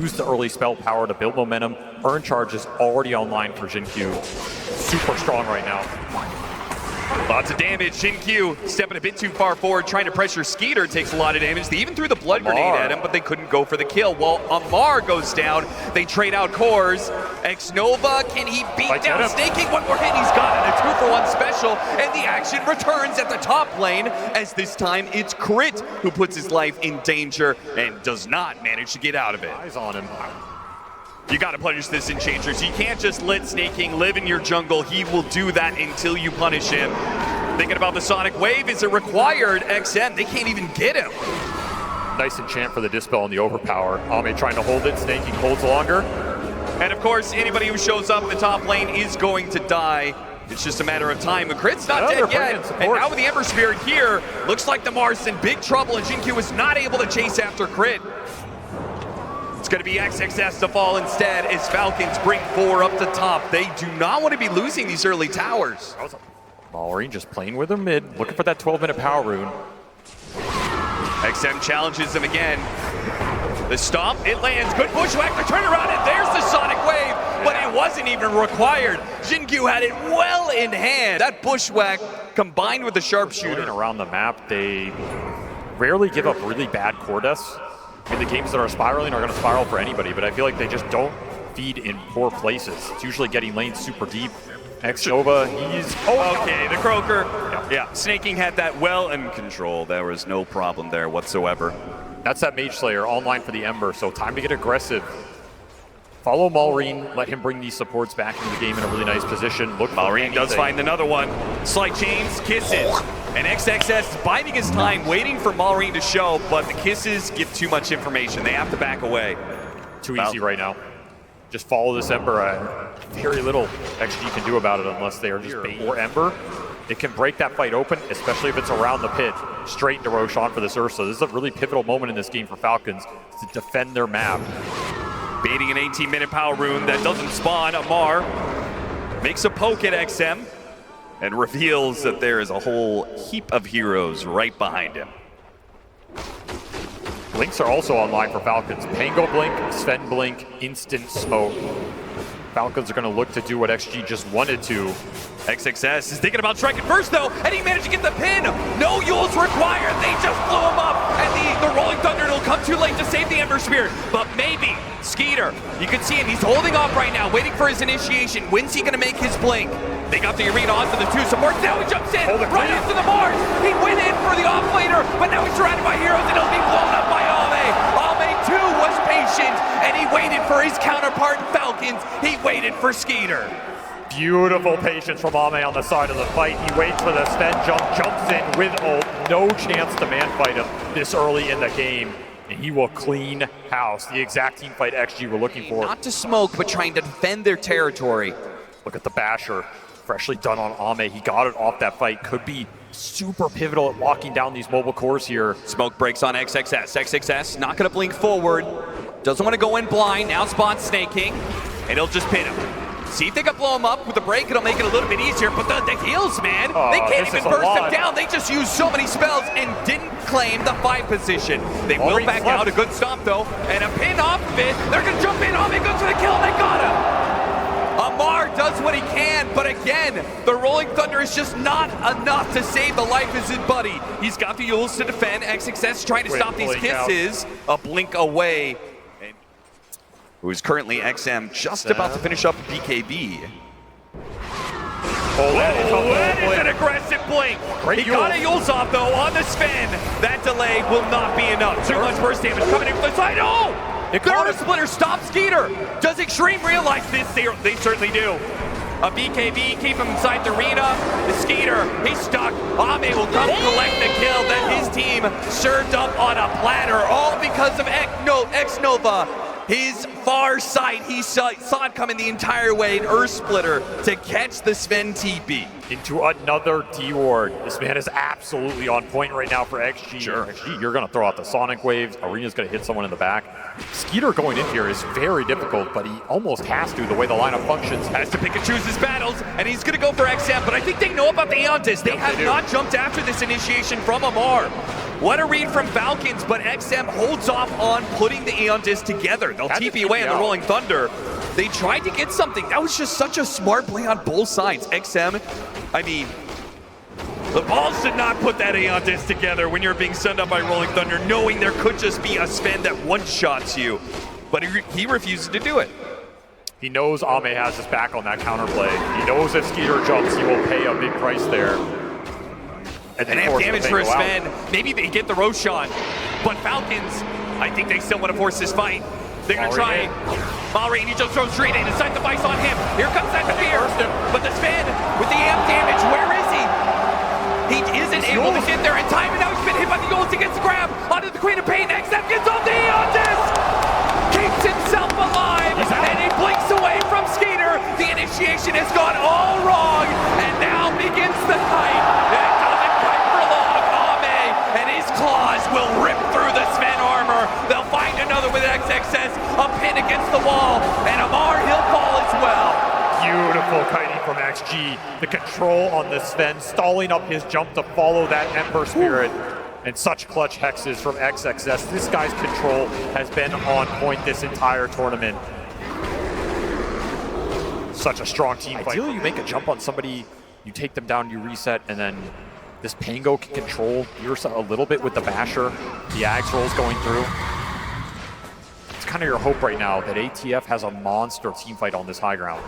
Use the early spell power to build momentum. Earn charge is already online for Jinkyu. Super strong right now. Lots of damage. Jinkyu stepping a bit too far forward, trying to pressure Skeeter, takes a lot of damage. They even threw the blood grenade at him, but they couldn't go for the kill. While Amar goes down, they trade out cores. X-Nova, can he beat down Snaking? One more hit, he's got it. A 2-for-1 special, and the action returns at the top lane, as this time it's Crit who puts his life in danger and does not manage to get out of it. Eyes on him. You gotta punish this Enchanters. You can't just let Snaking live in your jungle. He will do that until you punish him. Thinking about the Sonic Wave, is it required? XM, they can't even get him. Nice enchant for the Dispel and the Overpower. Ame trying to hold it, Snaking holds longer. And of course, anybody who shows up in the top lane is going to die. It's just a matter of time. Crit's not dead yet. And now with the Ember Spirit here, looks like the Mars in big trouble, and Jinkyu is not able to chase after Crit. It's going to be XXS to fall instead as Falcons bring 4 up the top. They do not want to be losing these early towers. Maureen just playing with him mid, looking for that 12-minute power rune. XM challenges him again. The stomp, it lands. Good bushwhack, the turnaround, and there's the Sonic Wave, but it wasn't even required. Jinkyu had it well in hand. That bushwhack combined with the sharpshooter. Around the map, they rarely give up really bad core deaths. I mean, the games that are spiraling are going to spiral for anybody, but I feel like they just don't feed in poor places. It's usually getting lanes super deep. X-Nova, he's... okay, the Croaker. Yeah, Snaking had that well in control. There was no problem there whatsoever. That's that Mage Slayer online for the Ember, so time to get aggressive. Follow Maureen, let him bring these supports back into the game in a really nice position. Look, Maureen does find another one. Slight chains, kisses. And XXS biding his time, waiting for Maureen to show, but the kisses give too much information. They have to back away. Too easy right now. Just follow this Ember. Very little XG can do about it unless they are just bait or Ember. It can break that fight open, especially if it's around the pit. Straight into Roshan for this Ursa. This is a really pivotal moment in this game for Falcons to defend their map. Baiting an 18-minute power rune that doesn't spawn. Amar makes a poke at XM and reveals that there is a whole heap of heroes right behind him. Blinks are also online for Falcons. Pango Blink, Sven Blink, Instant Smoke. Falcons are going to look to do what XG just wanted to. XXS is thinking about striking first, though, and he managed to get the pin. No Yules required. They just blew him up, and the Rolling Thunder will come too late to save the Ember Spirit. But maybe Skeeter, you can see him. He's holding off right now, waiting for his initiation. When's he going to make his blink? They got the arena onto the 2 supports. Now he jumps in right into the Mars. He went in for the off-laner, but now he's surrounded by heroes, and he'll be blown up by Ame. Ame, too, was patient, and he waited for his counterpart in Falcons. He waited for Skeeter. Beautiful patience from Ame on the side of the fight. He waits for the Sven jump, jumps in with ult. No chance to man fight him this early in the game. And he will clean house. The exact team fight XG we're looking for. Not to smoke, but trying to defend their territory. Look at the basher. Freshly done on Ame. He got it off that fight. Could be super pivotal at locking down these mobile cores here. Smoke breaks on XXS. XXS not going to blink forward. Doesn't want to go in blind. Now spawns Snaking. And he'll just pin him. See if they can blow him up with a break. It'll make it a little bit easier. But the heals, man. They can't even burst him down. They just used so many spells and didn't claim the 5 position. They will back out. A good stomp, though. And a pin off of it. They're going to jump in. Ame goes for the kill. And they got him. Amar does what he can, but again, the Rolling Thunder is just not enough to save the life of his buddy. He's got the Yules to defend. XXS trying to stop these kisses. A blink away. Who's currently XM just about to finish up BKB. That is an aggressive blink. He got a Yules off though on the Sven. That delay will not be enough. Too much burst damage coming in from the side. Oh! Third splitter stops Skeeter. Does Extreme realize this? They certainly do. A BKB, keep him inside the arena. The Skeeter, he's stuck. Ame will come collect the kill that his team served up on a platter, all because of X-Nova. His far sight, he saw it coming the entire way, an Earth Splitter to catch the Sven TP. Into another D-Ward. This man is absolutely on point right now for XG. Sure. XG, you're going to throw out the Sonic Waves. Arena's going to hit someone in the back. Skeeter going in here is very difficult, but he almost has to, the way the lineup functions. Has to pick and choose his battles, and he's going to go for XM, but I think they know about the Aeontis. They have not jumped after this initiation from Amar. What a read from Falcons, but XM holds off on putting the Aeon Disc together. They'll TP away on the Rolling Thunder. They tried to get something. That was just such a smart play on both sides. XM, I mean, the Balls did not put that Aeon Disc together when you're being sent up by Rolling Thunder, knowing there could just be a Sven that one-shots you. But he refuses to do it. He knows Ame has his back on that counterplay. He knows if Skeeter jumps, he will pay a big price there. And they have damage for his Sven. Maybe they get the Roshan. But Falcons, I think they still want to force this fight. They're going to try. Malrain, he just throws straight in. Assign the vice on him. Here comes that spear. But the Sven with the amp damage, where is he? He isn't able to get there in time, and now he's been hit by the ults. He gets the grab onto the Queen of Pain. XM gets on the Aeon Disc! Keeps himself alive, and he blinks away from Skeeter. The initiation has gone all wrong, and now begins the fight. It doesn't fight for long. Ame and his claws will rip through the Sven armor. They'll find another with XXS, a pin against the wall, and Amar, he'll fall as well. Beautiful kiting from XG. The control on the Sven, stalling up his jump to follow that Ember Spirit. And such clutch hexes from XXS. This guy's control has been on point this entire tournament. Such a strong team fight. Ideally, you make a jump on somebody, you take them down, you reset, and then this Pango can control Ursa a little bit with the Basher. The Ags rolls going through. It's kind of your hope right now that ATF has a monster team fight on this high ground.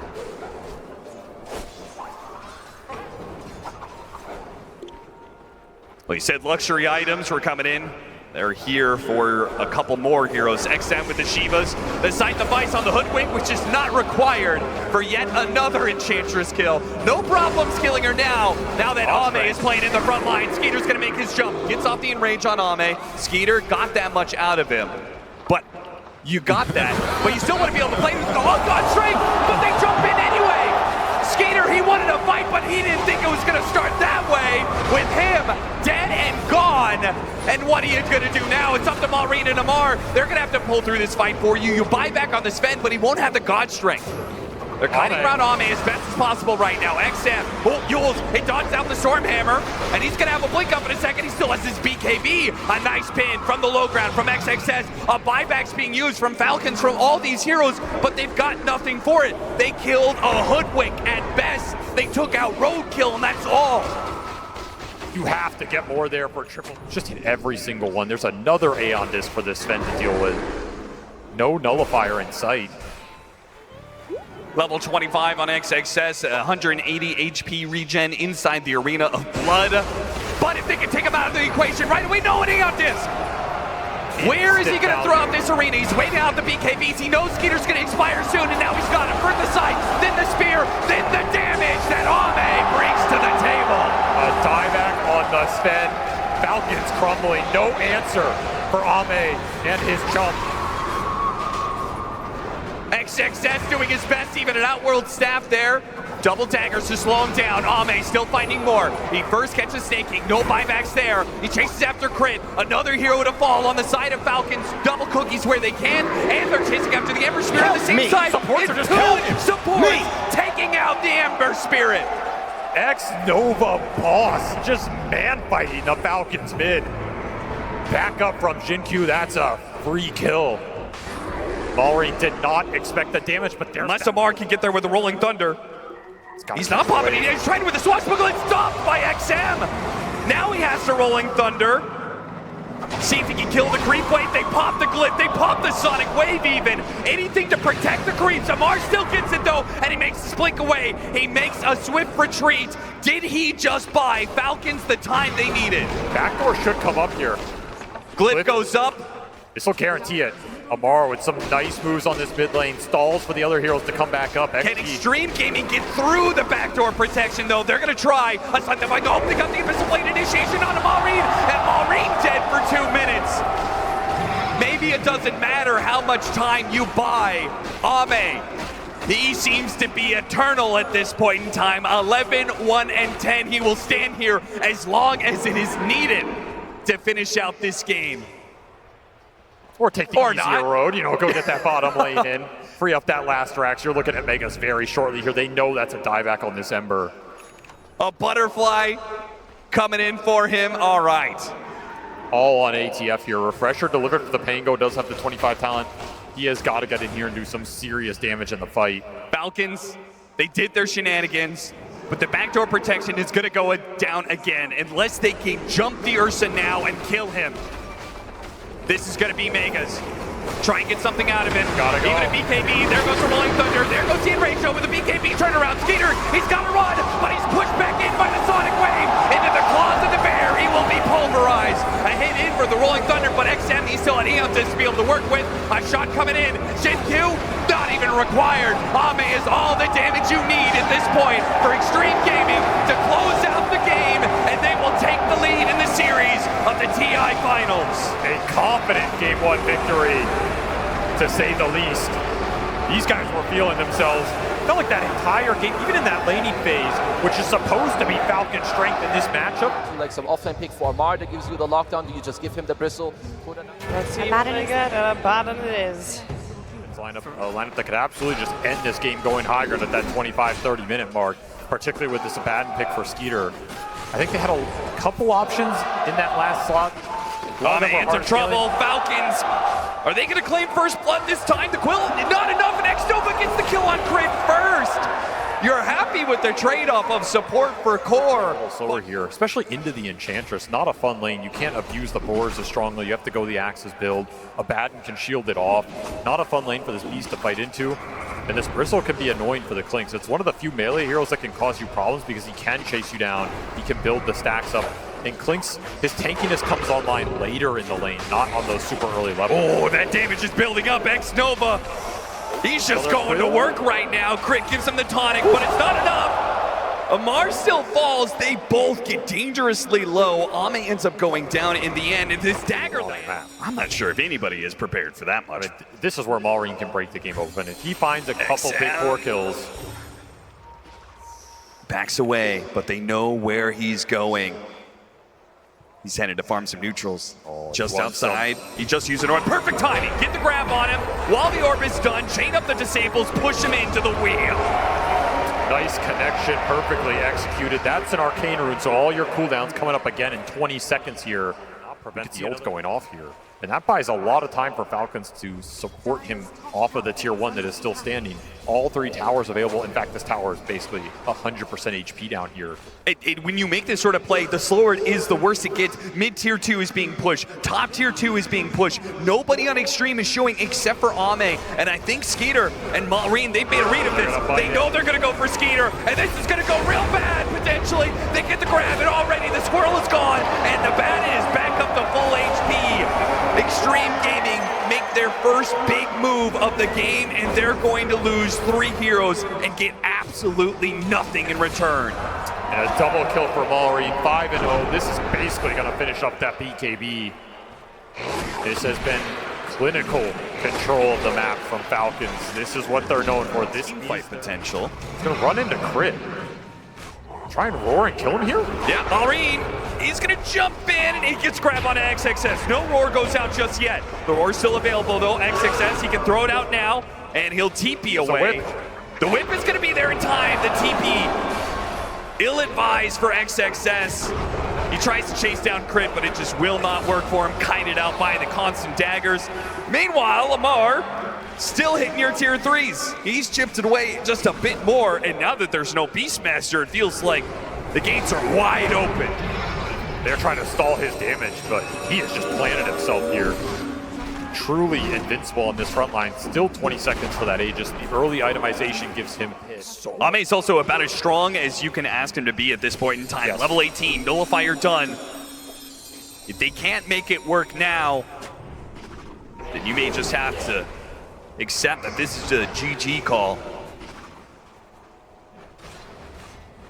Well, he said luxury items were coming in. They're here for a couple more heroes. XM with the Shivas. The Sight Device on the Hoodwink, which is not required for yet another Enchantress kill. No problems killing her now that Ame is playing in the front line. Skeeter's gonna make his jump. Gets off the enrage on Ame. Skeeter got that much out of him. But you got that, but you still want to be able to play with the on straight, but they jump in anyway. Skeeter, he wanted to fight, but he didn't think it was going to start that way with him dead and gone. And what are you going to do now? It's up to Malrain and Amar. They're going to have to pull through this fight for you. You buy back on the Sven, but he won't have the God Strength. They're kiting around Ame as best as possible right now. XM, Yules, he dodges out the Stormhammer, and he's going to have a blink up in a second. He still has his BKB. A nice pin from the low ground from XXS. A buyback's being used from Falcons from all these heroes, but they've got nothing for it. They killed a Hoodwink at best. They took out Roadkill, and that's all. You have to get more there for triple. Just hit every single one. There's another Aeon Disc for this Sven to deal with. No nullifier in sight. Level 25 on XXS, 180 HP regen inside the Arena of Blood. But if they can take him out of the equation right away, no, an Aeon Disc! Where is he going to throw out this arena? He's waiting out the BKBs. He knows Skeeter's going to expire soon, and now he's got it for the sight, then the spear, then the damage that Ame brings to the table. A dieback on the Sven. Falcons crumbling. No answer for Ame and his jump. XXS doing his best, even an Outworld staff there. Double daggers to slow him down. Ame still finding more. He first catches Snake King, no buybacks there. He chases after Crit. Another hero to fall on the side of Falcons. Double cookies where they can, and they're chasing after the Ember Spirit on the same side. Supports are just killing him. Supports taking out the Ember Spirit. X-Nova boss just man-fighting the Falcons mid. Back up from Jinkyu, that's a free kill. Malrain did not expect the damage, but there's... Unless Amar can get there with the Rolling Thunder. He's not popping it. He's trying with the swashbuckle. It's stopped by XM. Now he has the Rolling Thunder. See if he can kill the creep wave. They pop the glyph. They pop the Sonic Wave even. Anything to protect the creeps. Amar still gets it though, and he makes the blink away. He makes a swift retreat. Did he just buy Falcons the time they needed? Backdoor should come up here. Glyph goes up. This will guarantee it. Amar with some nice moves on this mid lane, stalls for the other heroes to come back up. Can Extreme Gaming get through the backdoor protection though? They're gonna try. Aside the fight, they got the Invisible Blade initiation on Malrain, and Malrain dead for 2 minutes. Maybe it doesn't matter how much time you buy Ame. He seems to be eternal at this point in time. 11, 1, and 10. He will stand here as long as it is needed to finish out this game. Or take the easier road, you know, go get that bottom lane in, free up that last Rax. You're looking at Megas very shortly here. They know that's a dieback on this Ember. A butterfly coming in for him. All right. all on ATF here. Refresher delivered for the Pango, does have the 25 talent. He has got to get in here and do some serious damage in the fight. Falcons, they did their shenanigans, but the backdoor protection is going to go down again unless they can jump the Ursa now and kill him. This is going to be Megas. Try and get something out of him. Gotta go. Even a BKB, there goes the Rolling Thunder. There goes Dean Ratio with a BKB turnaround. Skeeter, he's got to run, but he's pushed back in by the Sonic Wave into the claws of the bear. He will be pulverized. A hit in for the Rolling Thunder, but XM, he's still an Eon to be able to work with. A shot coming in. Shin Q, not even required. Ame is all the damage you need at this point for Extreme Gaming to close out the game, and they will take the lead in the series of the TI Finals. A confident Game 1 victory, to say the least. These guys were feeling themselves. Felt like that entire game, even in that laning phase, which is supposed to be Falcon's strength in this matchup. Like some offlane pick for Amar that gives you the lockdown. Do you just give him the bristle? Let's see what they get, and a bottom it is. It's a lineup that could absolutely just end this game going higher at that 25-30 minute mark, particularly with this Abaddon pick for Skeeter. I think they had a couple options in that last slot. Hands in trouble. Falcons, are they going to claim first blood this time? The Quill, not enough, and X-Nova gets the kill on Crit first. You're happy with the trade-off of support for core. Slower here, especially into the Enchantress. Not a fun lane. You can't abuse the boards as strongly. You have to go the Axis build. Abaddon can shield it off. Not a fun lane for this beast to fight into. And this Bristle can be annoying for the Clinks. It's one of the few melee heroes that can cause you problems because he can chase you down. He can build the stacks up. And Clinks, his tankiness comes online later in the lane, not on those super early levels. Oh, that damage is building up. X-Nova, he's just going to work right now. Crit gives him the tonic, but it's not enough. Amar still falls. They both get dangerously low. Ame ends up going down in the end. And this dagger lane, I'm not sure if anybody is prepared for that much. This is where Maureen can break the game open. If he finds a couple big core kills. Backs away, but they know where he's going. He's headed to farm some neutrals. Just outside. He just used an orb. Perfect timing. Get the grab on him. While the orb is done, chain up the disables, push him into the wheel. Nice connection, perfectly executed. That's an arcane rune, so all your cooldowns coming up again in 20 seconds here. Not prevent the ult going off here. And that buys a lot of time for Falcons to support him off of the tier 1 that is still standing. All 3 towers available. In fact, this tower is basically 100% HP down here. When you make this sort of play, the slower it is, the worse it gets. Mid-tier 2 is being pushed. Top tier 2 is being pushed. Nobody on Extreme is showing except for Ame. And I think Skeeter and Maureen, they've made a read of this. They know they're going to go for Skeeter. And this is going to go real bad, potentially. They get the grab, and already the squirrel is gone. And the bat is back up to full HP. Extreme Gaming make their first big move of the game, and they're going to lose 3 heroes and get absolutely nothing in return. And a double kill for Maureen, 5-0. This is basically going to finish up that BKB. This has been clinical control of the map from Falcons. This is what they're known for. This Fight potential. He's going to run into Crit. Try and roar and kill him here? Yeah, Maureen, he's going to jump in, and he gets grabbed on XXS. No roar goes out just yet. The roar's still available, though. XXS, he can throw it out now, and he'll TP away. The whip is going to be there in time. The TP, ill-advised for XXS. He tries to chase down Crit, but it just will not work for him. Kited out by the constant daggers. Meanwhile, Amar still hitting your tier 3s. He's chipped it away just a bit more, and now that there's no Beastmaster, it feels like the gates are wide open. They're trying to stall his damage, but he has just planted himself here. Truly invincible on this front line. Still 20 seconds for that Aegis. The early itemization gives him hits. Ame's also about as strong as you can ask him to be at this point in time. Yes. Level 18, Nullifier done. If they can't make it work now, then you may just have to accept that this is a GG call.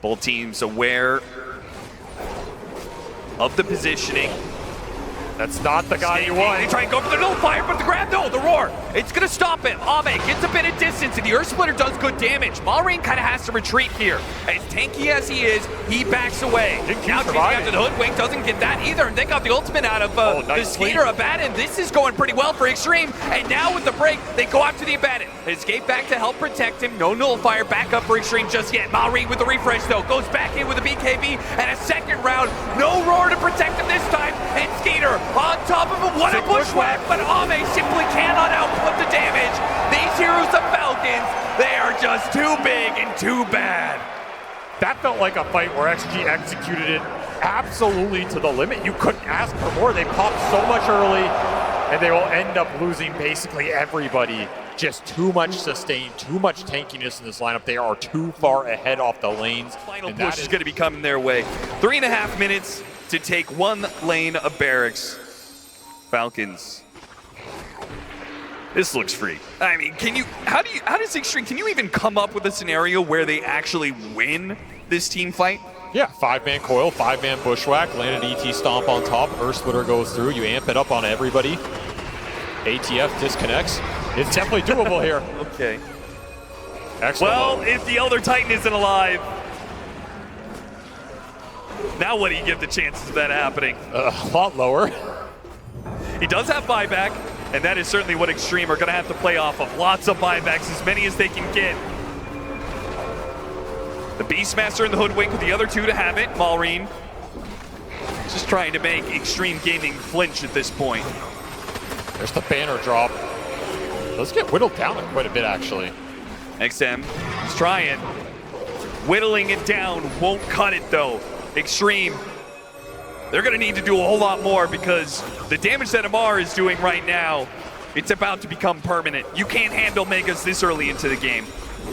Both teams aware of the positioning. That's not the guy you want. They try and go for the nullifier, but the grab, no, the roar. It's going to stop him. Ame gets a bit of distance, and the Earth Splitter does good damage. Malrine kind of has to retreat here. As tanky as he is, he backs away. Now chasing after the Hoodwink, doesn't get that either, and they got the ultimate out of the Skeeter Abaddon. This is going pretty well for Extreme, and now with the break, they go after the Abaddon. Escape back to help protect him. No nullifier back up for Extreme just yet. Malrine with the refresh, though, goes back in with a BKB, and a second round. No roar to protect him this time, and Skeeter on top of him. What a bushwhack, but Ame simply cannot output the damage. These heroes, the Falcons, they are just too big and too bad. That felt like a fight where XG executed it absolutely to the limit. You couldn't ask for more. They popped so much early, and they will end up losing basically everybody. Just too much sustain, too much tankiness in this lineup. They are too far ahead off the lanes. Final push is going to be coming their way. 3.5 minutes to take one lane of barracks. Falcons. This looks free. I mean, how does Extreme, can you even come up with a scenario where they actually win this team fight? Yeah, 5-man coil, 5-man bushwhack, landed ET stomp on top, Earth Splitter goes through, you amp it up on everybody. ATF disconnects. It's definitely doable here. Okay. Excellent. Well, if the Elder Titan isn't alive, now what do you give the chances of that happening? A lot lower. He does have buyback, and that is certainly what Extreme are going to have to play off of. Lots of buybacks, as many as they can get. The Beastmaster and the Hoodwink with the other two to have it. Malrine just trying to make Extreme Gaming flinch at this point. There's the banner drop. Let's get whittled down quite a bit, actually. XM is trying. Whittling it down won't cut it, though. Extreme, they're going to need to do a whole lot more because the damage that Amar is doing right now, it's about to become permanent. You can't handle Megas this early into the game.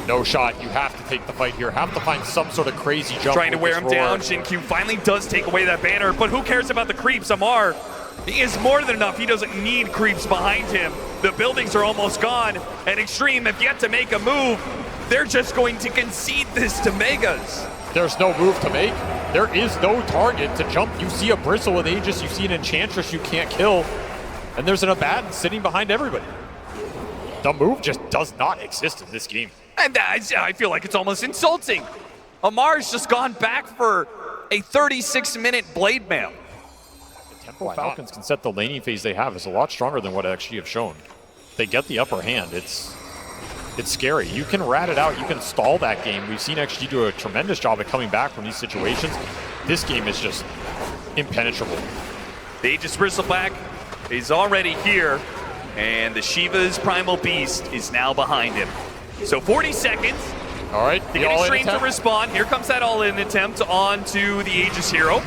No shot. You have to take the fight here. Have to find some sort of crazy jump. Trying to wear him down. Shin-Q finally does take away that banner, but who cares about the creeps? Amar, he is more than enough. He doesn't need creeps behind him. The buildings are almost gone, and Extreme have yet to make a move. They're just going to concede this to Megas. There's no move to make. There is no target to jump. You see a Bristle with Aegis, you see an Enchantress you can't kill, and there's an Abaddon sitting behind everybody. The move just does not exist in this game. And I feel like it's almost insulting. Amar's just gone back for a 36-minute blade mail. The Tempo Falcons can set the laning phase they have is a lot stronger than what XG have shown. They get the upper hand. It's scary. You can rat it out. You can stall that game. We've seen XG do a tremendous job at coming back from these situations. This game is just impenetrable. The Aegis Bristleback is already here, and the Shiva's Primal Beast is now behind him. So 40 seconds. All right, they get Extreme to respond. Here comes that all-in attempt onto the Aegis hero.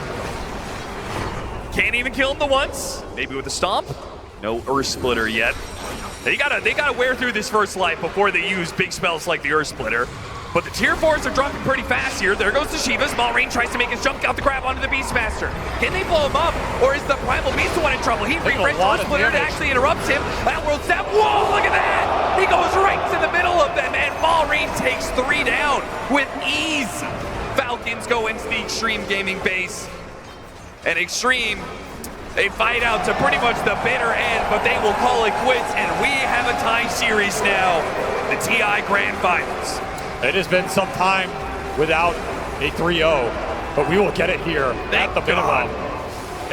Can't even kill him the once. Maybe with a stomp. No Earth Splitter yet. They gotta wear through this first life before they use big spells like the Earth Splitter. But the tier 4s are dropping pretty fast here. There goes the Shivas. Malrine tries to make his jump out the grab onto the Beastmaster. Can they blow him up? Or is the Primal Beast the one in trouble? He refreshed Earth Splitter and actually interrupts him. That world step. Whoa, look at that! He goes right to the middle of them, and Malrine takes 3 down with ease. Falcons go into the Extreme Gaming base. And Extreme, they fight out to pretty much the bitter end, but they will call it quits, and we have a tie series now. The TI Grand Finals. It has been some time without a 3-0, but we will get it here at the minimum.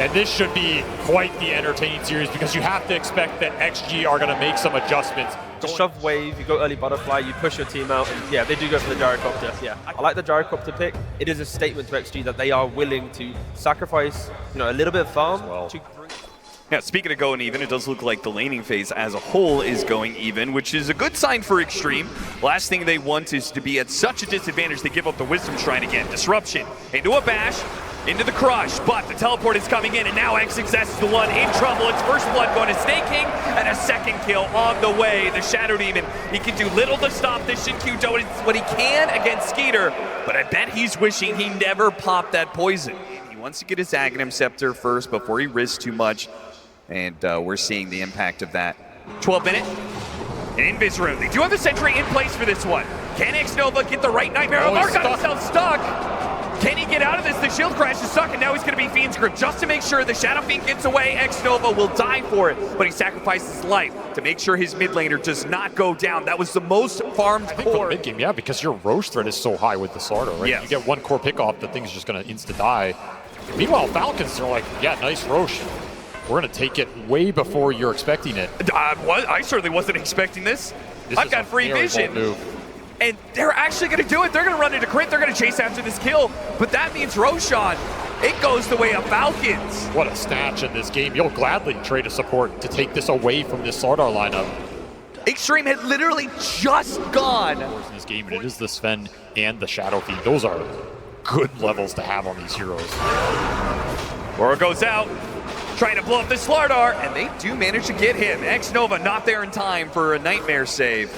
And this should be quite the entertaining series because you have to expect that XG are going to make some adjustments. Just shove wave, you go early butterfly, you push your team out, and yeah, they do go for the gyrocopter. Yeah, I like the gyrocopter pick. It is a statement to XG that they are willing to sacrifice, a little bit of farm to. Yeah, speaking of going even, it does look like the laning phase as a whole is going even, which is a good sign for Extreme. Last thing they want is to be at such a disadvantage they give up the Wisdom Shrine again. Disruption into a bash, into the crush, but the teleport is coming in, and now XXS is the one in trouble. It's first blood going to Snake King, and a second kill on the way. The Shadow Demon, he can do little to stop this Shin-Q doing what he can against Skeeter, but I bet he's wishing he never popped that poison. He wants to get his Aghanim Scepter first before he risks too much. And we're seeing the impact of that. 12-minute, an Invis Rune. They do have a Sentry in place for this one. Can X-Nova get the right Nightmare? Amar got himself stuck. Can he get out of this? The shield crash is stuck, and now he's going to be Fiend's grip just to make sure the Shadow Fiend gets away. X-Nova will die for it, but he sacrifices his life to make sure his mid laner does not go down. That was the most farmed I think for core. the mid game, yeah, because your Roche threat is so high with the Slardar, right? Yes. You get one core pick off, the thing's just going to insta-die. Meanwhile, Falcons are like, yeah, nice Roche. We're going to take it way before you're expecting it. I certainly wasn't expecting this. I've got free very vision. bold move. And they're actually going to do it. They're going to run into crit. They're going to chase after this kill. But that means Roshan, it goes the way of Falcons. What a snatch in this game. You'll gladly trade a support to take this away from this Slardar lineup. Extreme had literally just gone. In this game, and it is the Sven and the Shadow Fiend. Those are good levels to have on these heroes. Aura goes out, trying to blow up the Slardar, and they do manage to get him. X-Nova not there in time for a Nightmare save.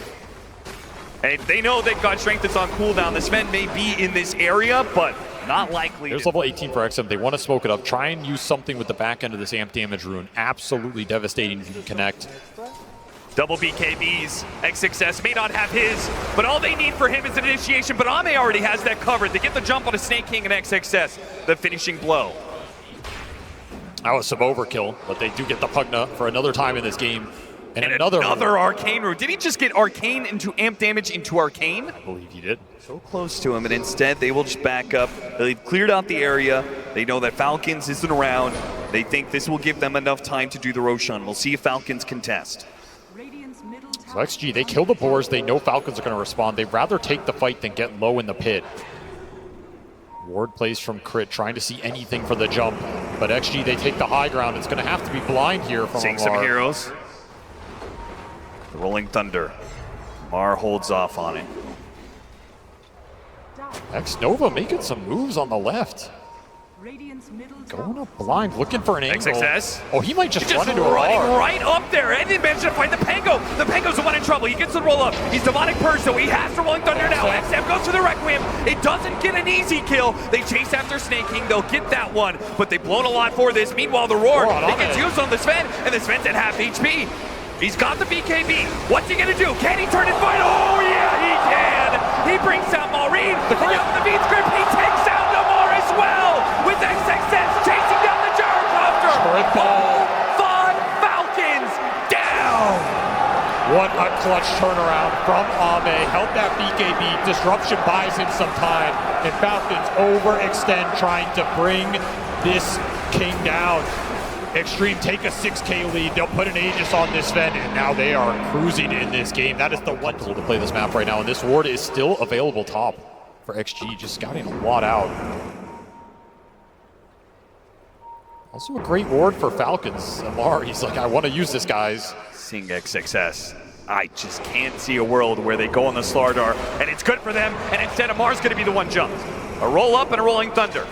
And they know they've got strength that's on cooldown. The Sven may be in this area, but not likely. There's level 18 for XM. They want to smoke it up. Try and use something with the back end of this amp damage rune. Absolutely devastating if you can connect. Double BKBs. XXS may not have his, but all they need for him is an initiation. But Ame already has that covered. They get the jump on a Snake King and XXS, the finishing blow. That was some overkill, but they do get the Pugna for another time in this game. And another Arcane rune. Did he just get Arcane into amp damage into Arcane? I believe he did. So close to him, and instead they will just back up. They've cleared out the area. They know that Falcons isn't around. They think this will give them enough time to do the Roshan. We'll see if Falcons contest. So XG, they kill the boars. They know Falcons are going to respond. They'd rather take the fight than get low in the pit. Ward plays from crit, trying to see anything for the jump. But XG, they take the high ground. It's going to have to be blind here from Seeing Amar. some heroes. The Rolling Thunder. Mar holds off on it. X-Nova making some moves on the left. Going up blind, looking for an angle. XXS. Oh, he might just run into running a bar. right up there, and he managed to find the Pango. The Pango's the one in trouble. He gets the roll up. He's Demonic Purge, so he has to Rolling Thunder now. XM goes for the Requiem. It doesn't get an easy kill. They chase after Snake King. They'll get that one, but they've blown a lot for this. Meanwhile, the Roar, it gets used on the Sven, and the Sven's at half HP. He's got the BKB. What's he gonna do? Can he turn and fight? Oh yeah, he can. He brings out Maureen. The Beats grip. He takes out Namor as well with XXS chasing down the Gyrocopter. Von Falcons down. What a clutch turnaround from Ame. Held that BKB. Disruption buys him some time. And Falcons overextend trying to bring this king down. Extreme take a 6K lead. They'll put an Aegis on this Sven, and now they are cruising in this game. That is the one tool to play this map right now, and this ward is still available top for XG, just scouting a lot out. Also a great ward for Falcons. Amar, he's like, I want to use this, guys. Seeing XXS. I just can't see a world where they go on the Slardar, and it's good for them, and instead Amar's going to be the one jumped. A roll up and a Rolling Thunder.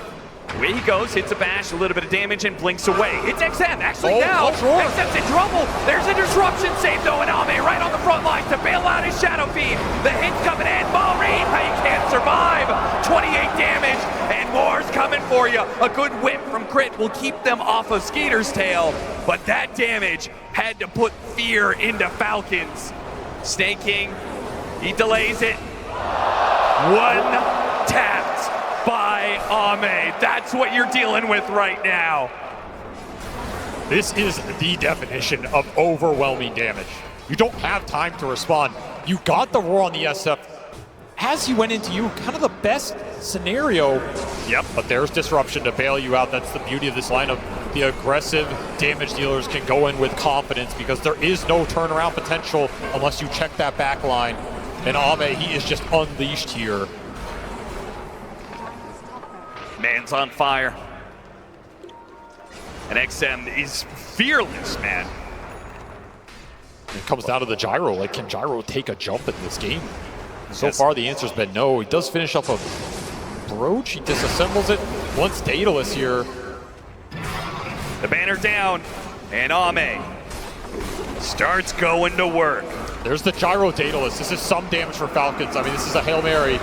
Away he goes, hits a bash, a little bit of damage, and blinks away. It's XM, actually now. XM's in trouble. There's a disruption save though, and Ame right on the front line to bail out his Shadow Fiend. The hit's coming in. Maureen, he can't survive. 28 damage, and more's coming for you. A good whip from crit will keep them off of Skeeter's tail, but that damage had to put fear into Falcons. Snake King, he delays it. One tapped by Ame. That's what you're dealing with right now. This is the definition of overwhelming damage. You don't have time to respond. You got the roar on the SF. As he went into you, kind of the best scenario. Yep, but there's disruption to bail you out. That's the beauty of this lineup. The aggressive damage dealers can go in with confidence because there is no turnaround potential unless you check that back line. And Ame, he is just unleashed here. Man's on fire. And XM is fearless, man. It comes down to the gyro. Like, can gyro take a jump in this game? So far, the answer's been no. He does finish up a brooch. He disassembles it. Once Daedalus here. The banner down, and Ame starts going to work. There's the gyro Daedalus. This is some damage for Falcons. I mean, this is a Hail Mary.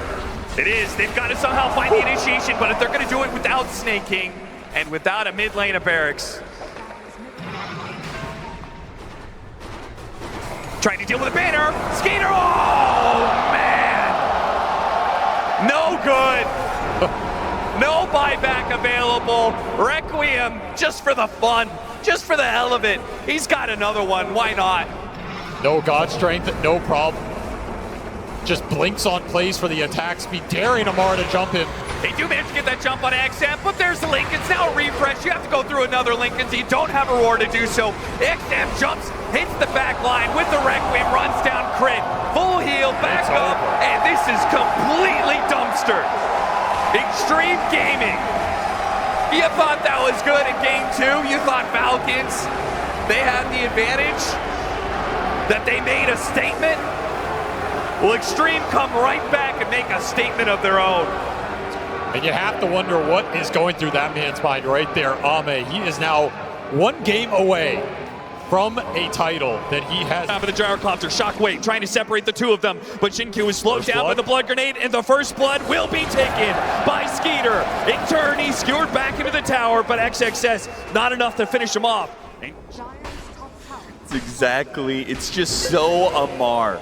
It is. They've got to somehow find the initiation, but if they're going to do it without Snake King and without a mid lane of barracks. Trying to deal with a banner. Skater. Oh, man. No good. No buyback available. Requiem just for the fun, just for the hell of it. He's got another one, why not? No God strength, no problem. Just blinks on plays for the attack speed, daring Amar to jump him. They do manage to get that jump on XM, but there's the Lincolns. Now a refresh. You have to go through another Lincolns. You don't have a roar to do so. XM jumps, hits the back line with the Requiem, runs down crit. Full heal, back up, and this is completely dumpstered. Extreme Gaming. You thought that was good in game 2. You thought Falcons, they had the advantage, that they made a statement. Well, Extreme come right back and make a statement of their own. And you have to wonder what is going through that man's mind right there, Ame. He is now 1 game away from a title that he has. Top of the gyrocopter, Shockwave trying to separate the two of them, but Shinkyu is slowed down by the blood grenade, and the first blood will be taken by Skeeter. In turn, he's skewered back into the tower, but XXS not enough to finish him off. It's just so Amar.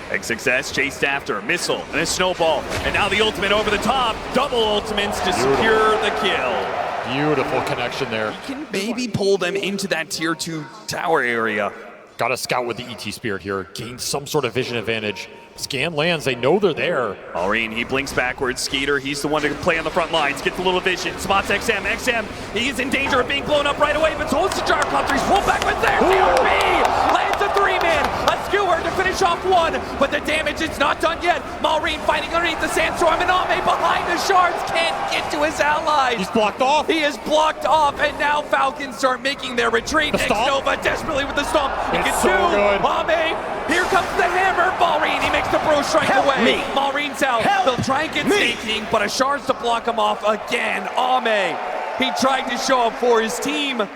XXS chased after, missile, and a snowball, and now the ultimate over the top. Double ultimates to secure the kill. Beautiful connection there. He can maybe pull them into that tier 2 tower area. Got to scout with the ET Spirit here, gain some sort of vision advantage. Scan lands, they know they're there. Maureen, he blinks backwards. Skeeter, he's the one to play on the front lines, gets a little vision, spots XM. XM, he's in danger of being blown up right away, but holds the gyrocopter, he's pulled backwards there. CRB lands a 3-man, a skewer to finish off 1, but the damage is not done yet. Maureen fighting underneath the sandstorm, and Ame behind the shards can't get to his allies. He's blocked off. He is blocked off, and now Falcons start making their retreat. Nova desperately with the stomp. He gets so 2. good. Ame, here comes the hammer. Maureen, he makes the bro strike away. Maureen's out. They'll try and get sneaking, but a shards to block him off again. Ame, he tried to show up for his team.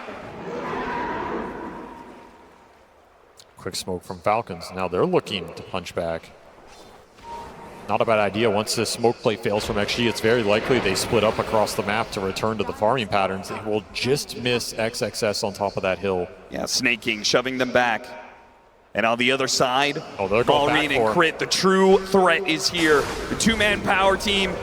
Quick smoke from Falcons. Now they're looking to punch back. Not a bad idea. Once this smoke play fails from XG, it's very likely they split up across the map to return to the farming patterns. They will just miss XXS on top of that hill. Yeah, snaking, shoving them back. And on the other side, they're going Maureen back and for Crit, the true threat is here. The 2-man power team.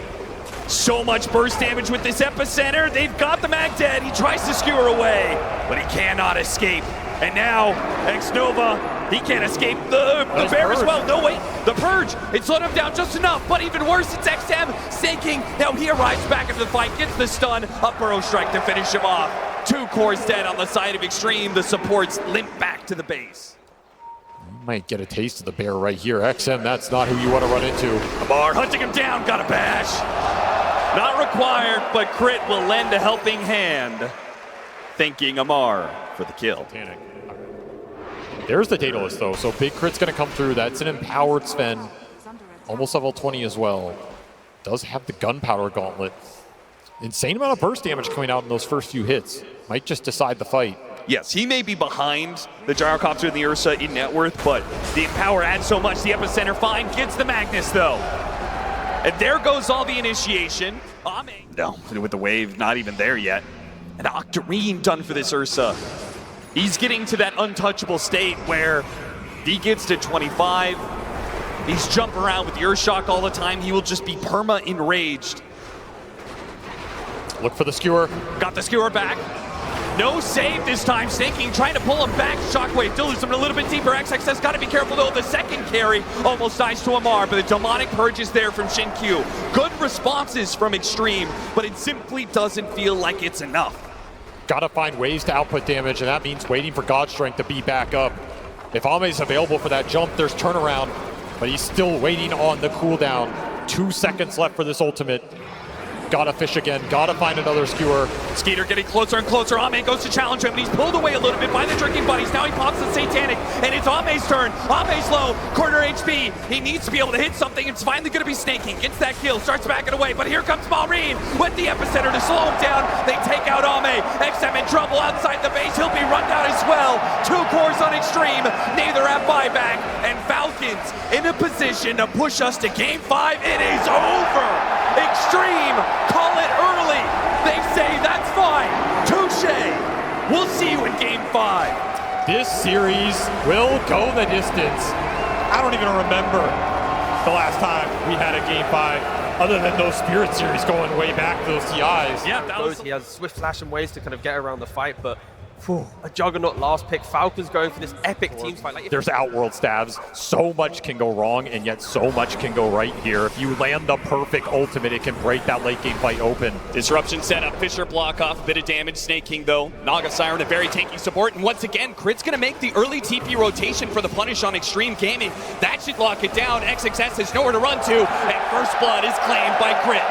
So much burst damage with this epicenter. They've got the mag dead. He tries to skewer away, but he cannot escape. And now, X-Nova, he can't escape the bear as well. No, wait, the Purge, it slowed him down just enough, but even worse, it's XM sinking. Now he arrives back into the fight, gets the stun, a burrow strike to finish him off. 2 cores dead on the side of Extreme. The supports limp back to the base. Might get a taste of the bear right here. XM, that's not who you want to run into. Amar hunting him down, got a bash. Not required, but Crit will lend a helping hand. Thanking Amar for the kill. There's the Daedalus though, so Big Crit's gonna come through. That's an empowered Sven. Almost level 20 as well. Does have the gunpowder gauntlet. Insane amount of burst damage coming out in those first few hits. Might just decide the fight. Yes, he may be behind the gyrocopter and the Ursa in net worth, but the Empower adds so much. The epicenter fine, gets the Magnus though. And there goes all the initiation. No, with the wave not even there yet. And Octarine done for this Ursa. He's getting to that untouchable state where he gets to 25. He's jumping around with the Earth Shock all the time. He will just be perma enraged. Look for the skewer. Got the skewer back. No save this time. Snaking trying to pull him back. Shockwave dilutes him a little bit deeper. XXS got to be careful though. The second carry almost dies to Amar, but the demonic purge is there from Shinkyu. Good responses from Extreme, but it simply doesn't feel like it's enough. Gotta find ways to output damage, and that means waiting for God Strength to be back up. If Ame's available for that jump, there's turnaround, but he's still waiting on the cooldown. 2 seconds left for this ultimate. Gotta fish again, gotta find another skewer. Skeeter getting closer and closer. Ame goes to challenge him, and he's pulled away a little bit by the drinking buddies. Now he pops the Satanic, and it's Ame's turn. Ame's low, corner HP. He needs to be able to hit something. It's finally gonna be snaking. Gets that kill, starts backing away, but here comes Maureen with the epicenter to slow him down. They take out Ame. XM in trouble outside the base. He'll be run down as well. 2 cores on Extreme, neither have buyback, and Falcons in a position to push us to game 5. It is over. Extreme, call it early. They say that's fine. Touche. We'll see you in game 5. This series will go the distance. I don't even remember the last time we had a game 5. other than those Spirit Series going way back to those TIs. Yeah, that was... He has swift flash and ways to kind of get around the fight, but a juggernaut last pick. Falcons going for this epic team fight. Like, there's outworld stabs. So much can go wrong, and yet so much can go right here. If you land the perfect ultimate, it can break that late game fight open. Disruption setup. Fisher block off. A bit of damage. Snake King, though. Naga Siren, a very tanky support. And once again, Crit's going to make the early TP rotation for the punish on Extreme Gaming. That should lock it down. XXS has nowhere to run to, and First Blood is claimed by Crit.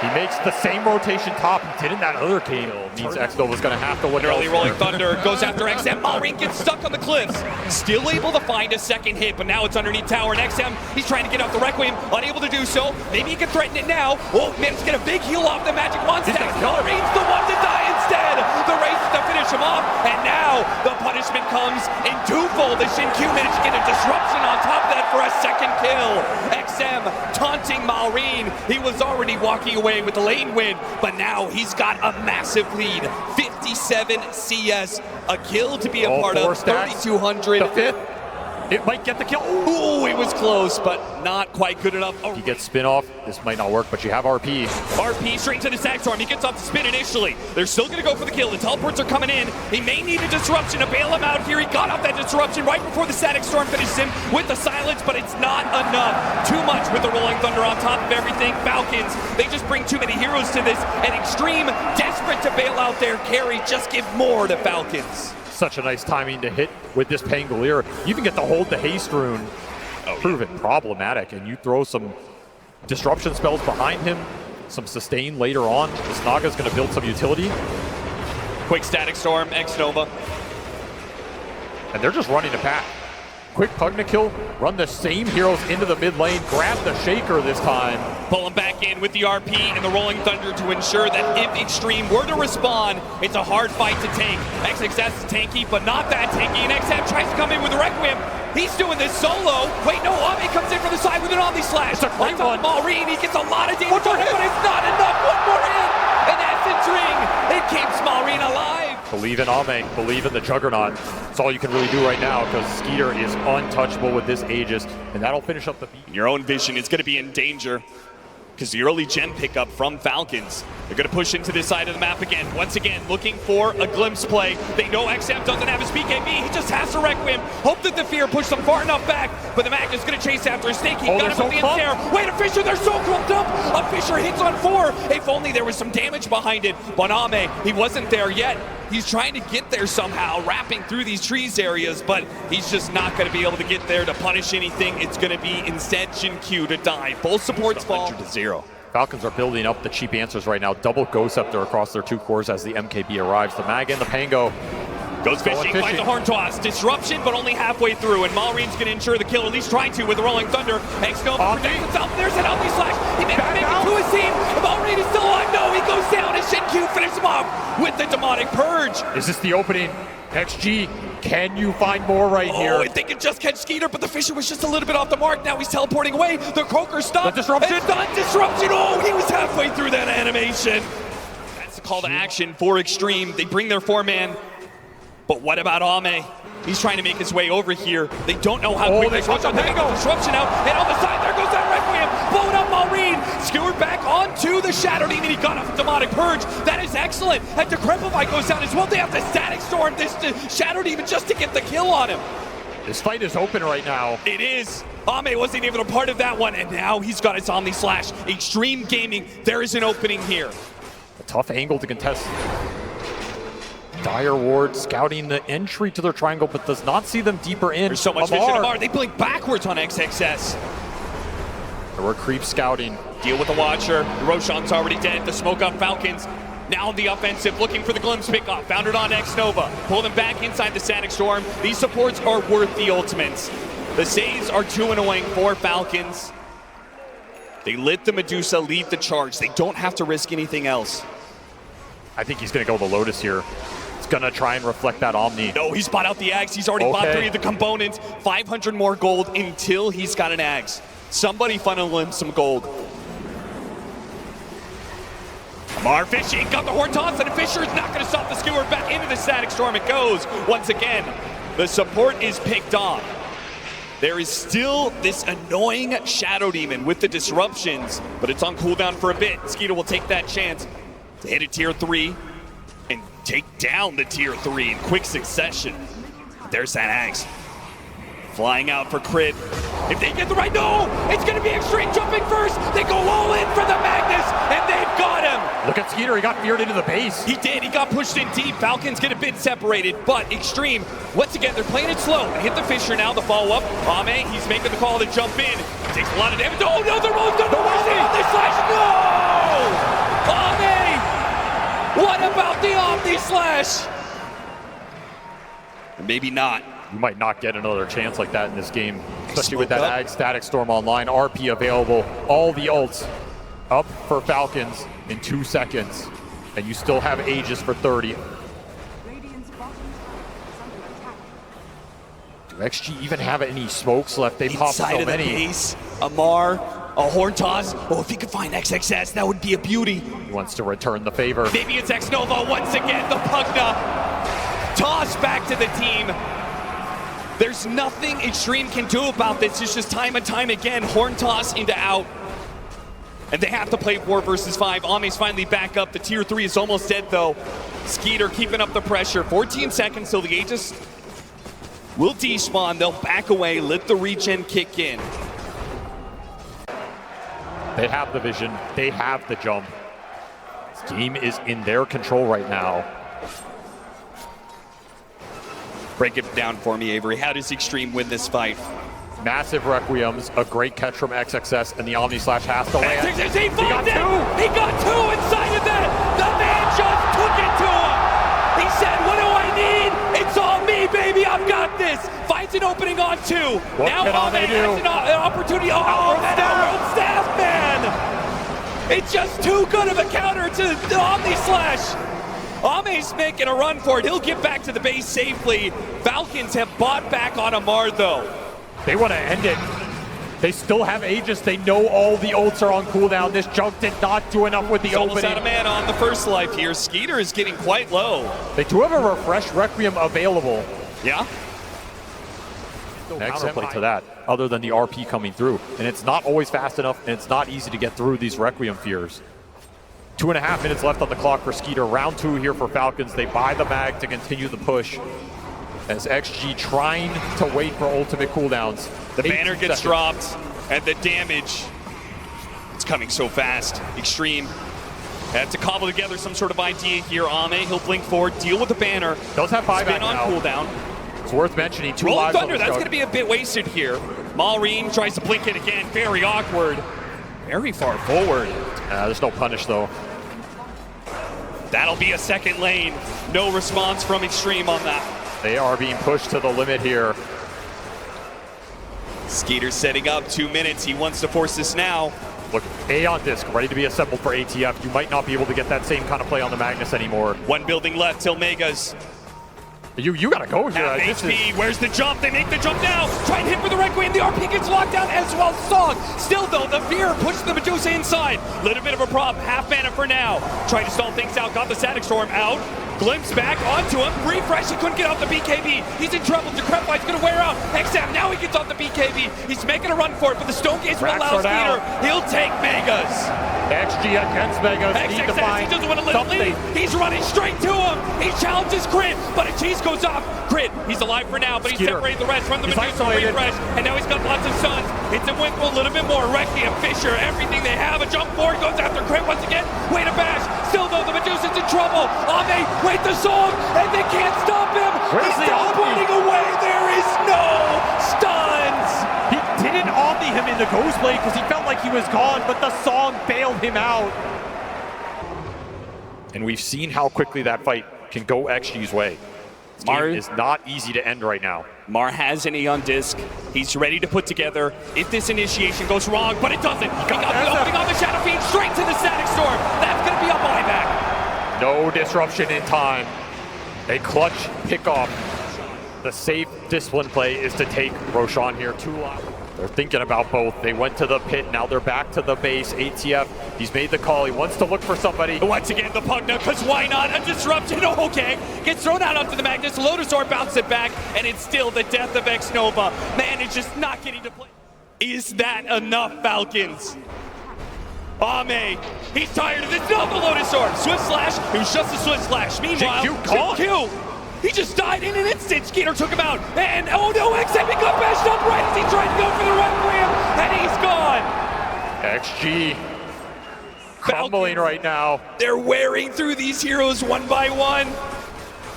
He makes the same rotation top he did in that other game. Means X-Nova's going to have to win. Early Rolling Thunder goes after XM. Malrine gets stuck on the cliffs. Still able to find a second hit, but now it's underneath tower. And XM, he's trying to get off the Requiem, unable to do so. Maybe he can threaten it now. Oh, man, he's get a big heal off the Magic Wand stack. Malrine's the one to die instead. The race to finish him off, and now the punishment comes in twofold. The Shin-Q managed to get a disruption on top of that for a second kill. XM taunting Malrine. He was already walking away with the lane win, but now he's got a massive lead. 57 CS, a kill to be a part of. 3,200. The fifth, it might get the kill. Ooh, it was close, but not quite good enough. If you get spin off, this might not work, but you have RP. RP straight to the Sack Storm. He gets off the spin initially. They're still going to go for the kill. The teleports are coming in. He may need a disruption to bail him out here. He got off that disruption right before the Static Storm finishes him with the silence, but it's not enough. Too much with the Rolling Thunder on top of everything. Falcons, they just bring too many heroes to this. And Extreme, desperate to bail out their carry, just give more to Falcons. Such a nice timing to hit with this Pangolier. You even get to hold the Haste Rune. Prove it problematic, and you throw some disruption spells behind him, some sustain later on. This Naga's going to build some utility. Quick Static Storm, X-Nova. And they're just running a pack. Quick Pugna kill, run the same heroes into the mid lane, grab the Shaker this time. Pull him back in with the RP and the Rolling Thunder to ensure that if Extreme were to respond, it's a hard fight to take. XXS is tanky, but not that tanky, and XM tries to come in with a Requiem. He's doing this solo. Wait, no, Ami comes in from the side with an Omni Slash. It's a great one. Malrine, he gets a lot of damage on him, but it's not enough. One more hit, and Essence Ring. It keeps Malrine alive. Believe in Ame, believe in the Juggernaut. That's all you can really do right now, because Skeeter is untouchable with this Aegis, and that'll finish up the beat. Your own vision is going to be in danger, because the early gen pickup from Falcons. They're going to push into this side of the map again. Once again, looking for a glimpse play. They know XM doesn't have his BKB. He just has to Requiem. Hope that the fear pushed them far enough back, but the Mag is going to chase after a Snake. He got him with the ensnare. Wait, a Fisher, they're so clumped up. A Fisher hits on 4. If only there was some damage behind it. Boname, he wasn't there yet. He's trying to get there somehow, wrapping through these trees areas, but he's just not going to be able to get there to punish anything. It's going to be instead Shin-Q to die. Both supports fall to 0. Falcons are building up the cheap answers right now. Double Ghost Scepter across their 2 cores as the MKB arrives. The Mag and the Pango. Goes fishing, finds a Horn Toss. Disruption, but only halfway through. And Malrine's going to ensure the kill, at least trying to with the Rolling Thunder. X-Nova protects himself. There's an Omni Slash. He may make it to his team. Malrine is still alive. No, he goes down. And Shin-Q finishes him off with the Demonic Purge. Is this the opening? XG, can you find more right here? Oh, if they could just catch Skeeter, but the Fisher was just a little bit off the mark. Now he's teleporting away. The Croaker stopped. The disruption. It's not disruption. Oh, he was halfway through that animation. That's the call to action for Extreme. They bring their 4-man. But what about Ame? He's trying to make his way over here. They don't know how quick they switch on the disruption out. And on the side, there goes that Requiem. Blowing up Malrine. Skewered back onto the Shadow Demon. He got off the Demonic Purge. That is excellent. And Decrepify goes down as well. They have the Static Storm, this Shadow Demon, just to get the kill on him. This fight is open right now. It is. Ame wasn't even a part of that one. And now he's got his Omni Slash. Extreme Gaming, there is an opening here. A tough angle to contest. Dire Ward scouting the entry to their triangle, but does not see them deeper in. There's so much vision. Amar, they blink backwards on XXS. There were creep scouting. Deal with the Watcher. Roshan's already dead. The smoke up Falcons. Now on the offensive, looking for the glimpse pickoff. Found it on X-Nova. Pull them back inside the Static Storm. These supports are worth the ultimates. The saves are too annoying for Falcons. They let the Medusa lead the charge. They don't have to risk anything else. I think he's going to go the Lotus here. Gonna try and reflect that Omni. No, he's bought out the Ags. He's already bought 3 of the components. 500 more gold until he's got an Ags. Somebody funnel him some gold. Amar fishing, got the Horn Toss, and Fisher is not gonna stop the Skewer. Back into the Static Storm it goes. Once again, the support is picked off. There is still this annoying Shadow Demon with the disruptions, but it's on cooldown for a bit. Skeeter will take that chance to hit a tier 3 and take down the tier 3 in quick succession. There's that axe. Flying out for crit. If they get the right, no! It's gonna be Extreme jumping first! They go all in for the Magnus, and they've got him! Look at Skeeter, he got veered into the base. He did, he got pushed in deep. Falcons get a bit separated, but Extreme, once again, they're playing it slow. Hit the Fisher now, the follow-up. Ame, he's making the call to jump in. Takes a lot of damage. Oh no, they're rolling through the Omni Slash! No! Ame! What about the Omni Slash? Maybe not. You might not get another chance like that in this game, especially with that Ag Static Storm online. RP available, all the ults up for Falcons in 2 seconds, and you still have Aegis for 30. Do XG even have any smokes left? They popped so many. Inside of the base, Amar, a horn toss. Oh, if he could find XXS, that would be a beauty. He wants to return the favor. Maybe it's X-Nova once again, the Pugna. Toss back to the team. There's nothing Extreme can do about this. It's just time and time again, horn toss into out. And they have to play 4 versus 5. Ame's finally back up. The tier 3 is almost dead though. Skeeter keeping up the pressure. 14 seconds till the Aegis will despawn. They'll back away, let the regen kick in. They have the vision, they have the jump. This game is in their control right now. Break it down for me, Avery. How does Extreme win this fight? Massive Requiems, a great catch from XXS, and the Omni Slash has to land. XXS, he got two! He got 2 inside of that! The man just took it to him! He said, what do I need? It's all me, baby, I've got this! Finds an opening on 2. Now Ame has an opportunity. Oh, that outrun staff, man! It's just too good of a counter to the Omni Slash! Ame's making a run for it. He'll get back to the base safely. Falcons have bought back on Amar, though. They want to end it. They still have Aegis. They know all the ults are on cooldown. This junk did not do enough with the opening. Almost out of mana on the first life here. Skeeter is getting quite low. They do have a refresh Requiem available. Yeah. Next counterplay to that, other than the RP coming through. And it's not always fast enough, and it's not easy to get through these Requiem fears. 2.5 minutes left on the clock for Skeeter. Round 2 here for Falcons. They buy the mag to continue the push. As XG trying to wait for ultimate cooldowns. The banner gets dropped, and the damage, it's coming so fast. Extreme had to cobble together some sort of idea here. Ame, he'll blink forward, deal with the banner. Does have 5 spin on cooldown. It's worth mentioning. 2 Rolling lives Thunder, that's going to be a bit wasted here. Maureen tries to blink it again. Very awkward. Very far forward. There's no punish, though. That'll be a second lane. No response from Extreme on that. They are being pushed to the limit here. Skeeter setting up 2 minutes. He wants to force this now. Look, A on disc, ready to be assembled for ATF. You might not be able to get that same kind of play on the Magnus anymore. 1 building left till Megas. You gotta go here. HP, where's the jump? They make the jump now. Try and hit for the Requiem. The RP gets locked down as well. Song. Still though, the fear pushes the Medusa inside. Little bit of a problem. Half mana for now. Trying to stall things out. Got the Static Storm out. Glimpse back onto him. Refresh. He couldn't get off the BKB. He's in trouble. Decrepify's gonna wear out. XM now he gets off the BKB. He's making a run for it, but the Stone Gaze will allow Skeeter. He'll take Megas. XG against Megas. Need to find he doesn't want to let him leave. He's running straight to him. He challenges Crit, but a cheese goes off. Crit, he's alive for now, but he's separated the rest from the Medusa refresh, and now he's got lots of stuns. It's a win for a little bit more. Requiem, Fisher, everything they have. A jump forward goes after Crit once again. Way to bash. Still though, the Medusa's in trouble. Ame, wait the song, and they can't stop him. He's still running away. There is no stuns. He didn't omni him in the Ghost Blade because he felt like he was gone, but the song bailed him out. And we've seen how quickly that fight can go XG's way. This game is not easy to end right now. Mar has an Aeon disc. He's ready to put together if this initiation goes wrong, but it doesn't. He got the opening on the Shadow Fiend straight to the Static Storm. That's going to be a buyback. No disruption in time. A clutch pick off. The safe discipline play is to take Roshan here. 2 lives. They're thinking about both. They went to the pit, now they're back to the base. ATF, he's made the call. He wants to look for somebody. Once again, the Pugna, because why not? A disruption, okay. Gets thrown out onto the Magnus. Lotus Orb bounces it back, and it's still the death of X-Nova. Man is just not getting to play. Is that enough, Falcons? Ame, he's tired of this. No, the Lotus Orb. Swift Slash, it was just a Swift Slash. Meanwhile, JQ, he just died in an instant. Skeeter took him out. And, oh no, XM got bashed up right as he tried to go for the run ramp. And he's gone. XG crumbling right now. They're wearing through these heroes one by one.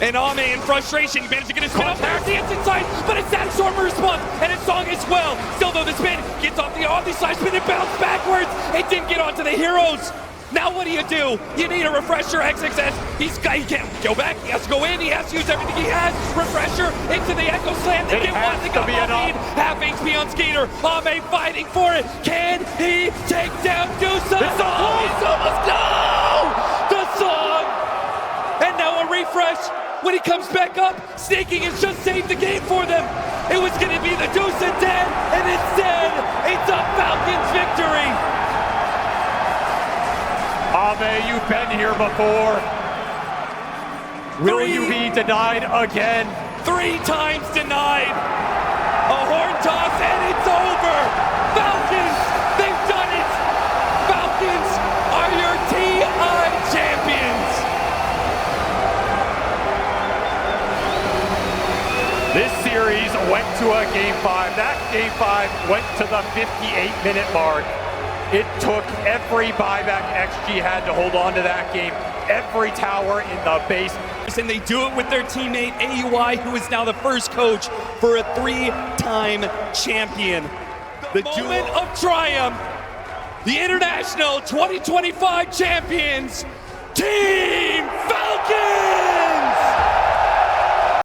And Ame in frustration, he managed to get his spin up there. He hits inside, but it's that Stormer response. And it's Song as well. Still though, the spin gets off the side spin and bounce backwards. It didn't get onto the heroes. Now what do? You need a refresher, XXS. He can't go back, he has to go in, he has to use everything he has. Refresher into the Echo Slam. They get one, they got a lead. Half HP on Skeeter. Ame fighting for it. Can he take down Dusa? He's almost, no! The Song! And now a refresh. When he comes back up, Snaking has just saved the game for them. It was going to be the Dusa dead, and instead, it's a Falcons victory. Ame, you've been here before. Will you be denied again? 3 times denied. A horn toss and it's over. Falcons, they've done it. Falcons are your TI champions. This series went to a Game 5. That Game 5 went to the 58-minute mark. It took every buyback XG had to hold on to that game, every tower in the base. And they do it with their teammate AUI, who is now the first coach for a 3-time champion. The moment of triumph, the International 2025 champions, Team Falcons!